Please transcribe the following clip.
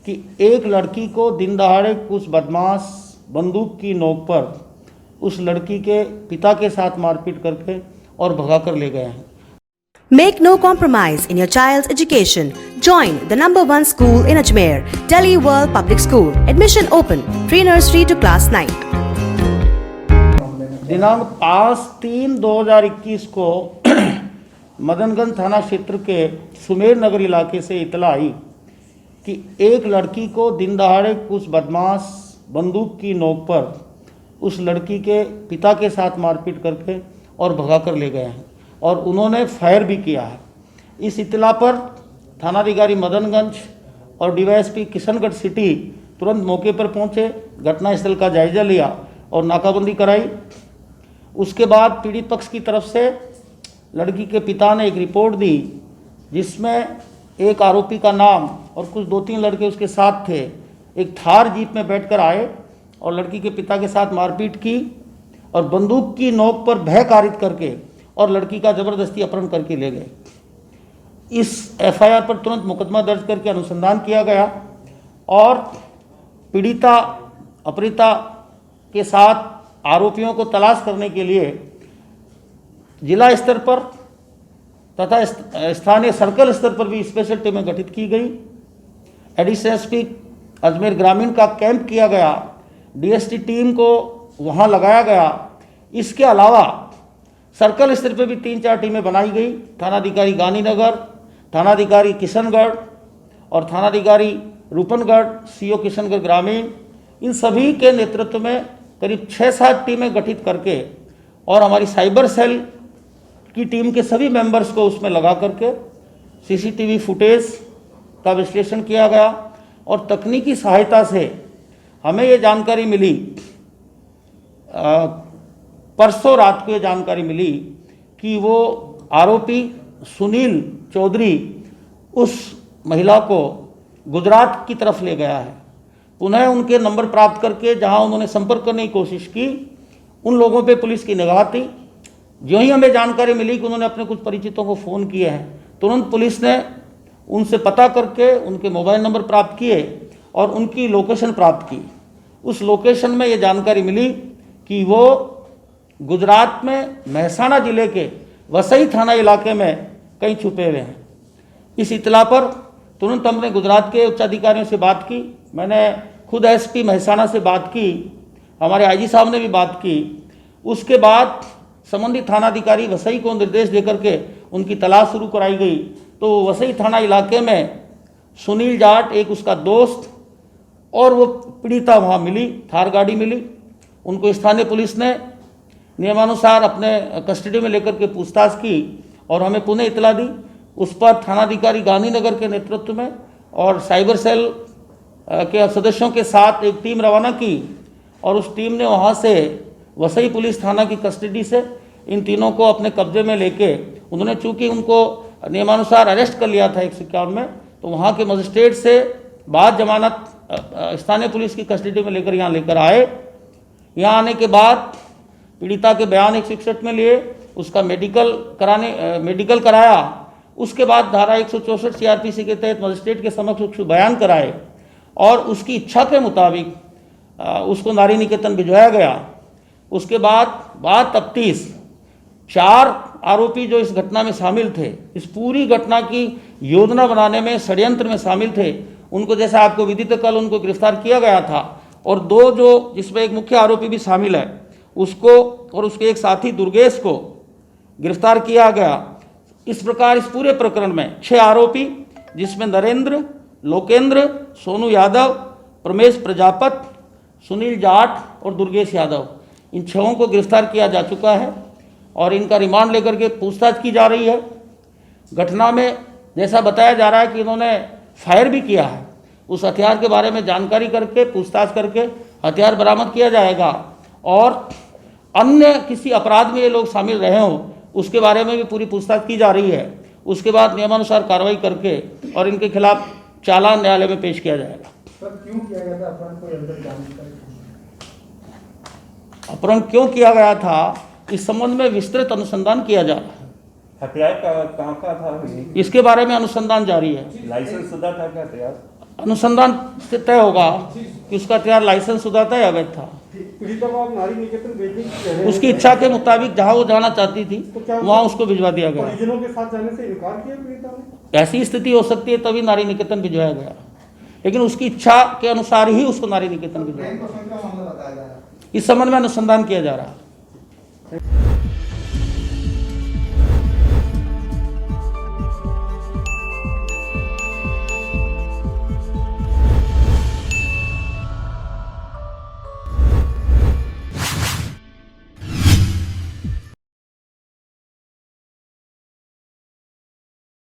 कि एक लड़की को दिन दहाड़े कुछ बदमाश बंदूक की नोक पर उस लड़की के पिता के साथ मारपीट करके और भगा कर ले गए हैं। Make no compromise in your child's education. Join the #1 school in Ajmer, Delhi World Public School. Admission open. Pre-nursery to class 9. दिनांक 5/3/2021 को मदनगंज थाना क्षेत्र के सुमेर नगर इलाके से इतला आई कि एक लड़की को दिन दहाड़े कुछ बदमाश बंदूक की नोक पर उस लड़की के पिता के साथ मारपीट करके और भगा कर ले गए हैं और उन्होंने फायर भी किया है। इस इतला पर थानाधिकारी मदनगंज और डीवाईएसपी किशनगढ़ सिटी तुरंत मौके पर पहुंचे, घटनास्थल का जायजा लिया और नाकाबंदी कराई। उसके बाद पीड़ित पक्ष की तरफ से लड़की के पिता ने एक रिपोर्ट दी जिसमें एक आरोपी का नाम और कुछ 2-3 लड़के उसके साथ थे, एक थार जीप में बैठकर आए और लड़की के पिता के साथ मारपीट की और बंदूक की नोक पर भय कारित करके और लड़की का ज़बरदस्ती अपहरण करके ले गए। इस एफआईआर पर तुरंत मुकदमा दर्ज करके अनुसंधान किया गया और पीड़िता अपहृता के साथ आरोपियों को तलाश करने के लिए जिला स्तर पर तथा स्थानीय सर्कल स्तर पर भी स्पेशल टीमें गठित की गई। एडिशनल एसपी अजमेर ग्रामीण का कैंप किया गया, डीएसटी टीम को वहां लगाया गया। इसके अलावा सर्कल स्तर पर भी 3-4 टीमें बनाई गई। थानाधिकारी गांधीनगर, थानाधिकारी किशनगढ़ और थानाधिकारी रूपनगढ़, सीओ किशनगढ़ ग्रामीण, इन सभी के नेतृत्व में करीब 6-7 टीमें गठित करके और हमारी साइबर सेल की टीम के सभी मेंबर्स को उसमें लगा करके सीसीटीवी फुटेज का विश्लेषण किया गया और तकनीकी सहायता से हमें ये जानकारी मिली, परसों रात को ये जानकारी मिली कि वो आरोपी सुनील चौधरी उस महिला को गुजरात की तरफ ले गया है। पुनः उनके नंबर प्राप्त करके जहां उन्होंने संपर्क करने की कोशिश की, उन लोगों पे पुलिस की निगाह थी। जो ही हमें जानकारी मिली कि उन्होंने अपने कुछ परिचितों को फ़ोन किए हैं, तुरंत पुलिस ने उनसे पता करके उनके मोबाइल नंबर प्राप्त किए और उनकी लोकेशन प्राप्त की। उस लोकेशन में ये जानकारी मिली कि वो गुजरात में मेहसाणा जिले के वसई थाना इलाके में कहीं छुपे हुए हैं। इस इतला पर तुरंत हमने गुजरात के उच्चाधिकारियों से बात की। मैंने खुद एसपी मेहसाणा से बात की, हमारे आईजी साहब ने भी बात की। उसके बाद संबंधित थानाधिकारी वसई को निर्देश देकर के उनकी तलाश शुरू कराई गई। तो वसई थाना इलाके में सुनील जाट, एक उसका दोस्त और वो पीड़िता वहाँ मिली, थार गाड़ी मिली। उनको स्थानीय पुलिस ने नियमानुसार अपने कस्टडी में लेकर के पूछताछ की और हमें पुनः इतला दी। उस पर थानाधिकारी गांधीनगर के नेतृत्व में और साइबर सेल के सदस्यों के साथ एक टीम रवाना की और उस टीम ने वहाँ से वसई पुलिस थाना की कस्टडी से इन तीनों को अपने कब्जे में लेके, उन्होंने चूंकि उनको नियमानुसार अरेस्ट कर लिया था 151 में, तो वहाँ के मजिस्ट्रेट से बाद जमानत स्थानीय पुलिस की कस्टडी में लेकर यहाँ लेकर आए। यहाँ आने के बाद पीड़िता के बयान 161 में लिए, उसका मेडिकल कराया। उसके बाद धारा 164 सीआरपीसी के तहत मजिस्ट्रेट के समक्ष उसको बयान कराए और उसकी इच्छा के मुताबिक उसको नारी निकेतन भिजवाया गया। उसके बाद तफ्तीश 4 आरोपी जो इस घटना में शामिल थे, इस पूरी घटना की योजना बनाने में, षड्यंत्र में शामिल थे, उनको जैसा आपको विदित कल उनको गिरफ्तार किया गया था और 2 जो जिसमें एक मुख्य आरोपी भी शामिल है उसको और उसके एक साथी दुर्गेश को गिरफ्तार किया गया। इस प्रकार इस पूरे प्रकरण में 6 आरोपी, जिसमें नरेंद्र, लोकेंद्र, सोनू यादव, प्रमेश प्रजापत, सुनील जाट और दुर्गेश यादव, इन 6 को गिरफ्तार किया जा चुका है और इनका रिमांड लेकर के पूछताछ की जा रही है। घटना में जैसा बताया जा रहा है कि इन्होंने फायर भी किया है। उस हथियार के बारे में जानकारी करके पूछताछ करके हथियार बरामद किया जाएगा और अन्य किसी अपराध में ये लोग शामिल रहे हों उसके बारे में भी पूरी पूछताछ की जा रही है। उसके बाद नियमानुसार कार्रवाई करके और इनके खिलाफ चालान न्यायालय में पेश किया जाएगा। सर, क्यों किया गया था अपराध को अंदर जानकारी? अपहरण क्यों किया गया था, इस संबंध में विस्तृत अनुसंधान किया जा रहा है। हथियार कहाँ का था? इसके बारे में अनुसंधान जारी है। लाइसेंस शुदा था क्या हथियार? अनुसंधान से तय होगा कि उसका हथियार लाइसेंस शुदा था या अवैध था। पीड़िता को आप नारी निकेतन भेजने की कह रहे हैं। उसकी इच्छा के मुताबिक जहां वो जाना चाहती थी वहां उसको भिजवा दिया गया। परिजनों के साथ जाने से इनकार किया पीड़िता ने। ऐसी स्थिति हो सकती है तभी नारी निकेतन भिजवाया गया, लेकिन उसकी इच्छा के अनुसार ही उसको नारी निकेतन भिजवाया। इस संबंध में अनुसंधान किया जा रहा है।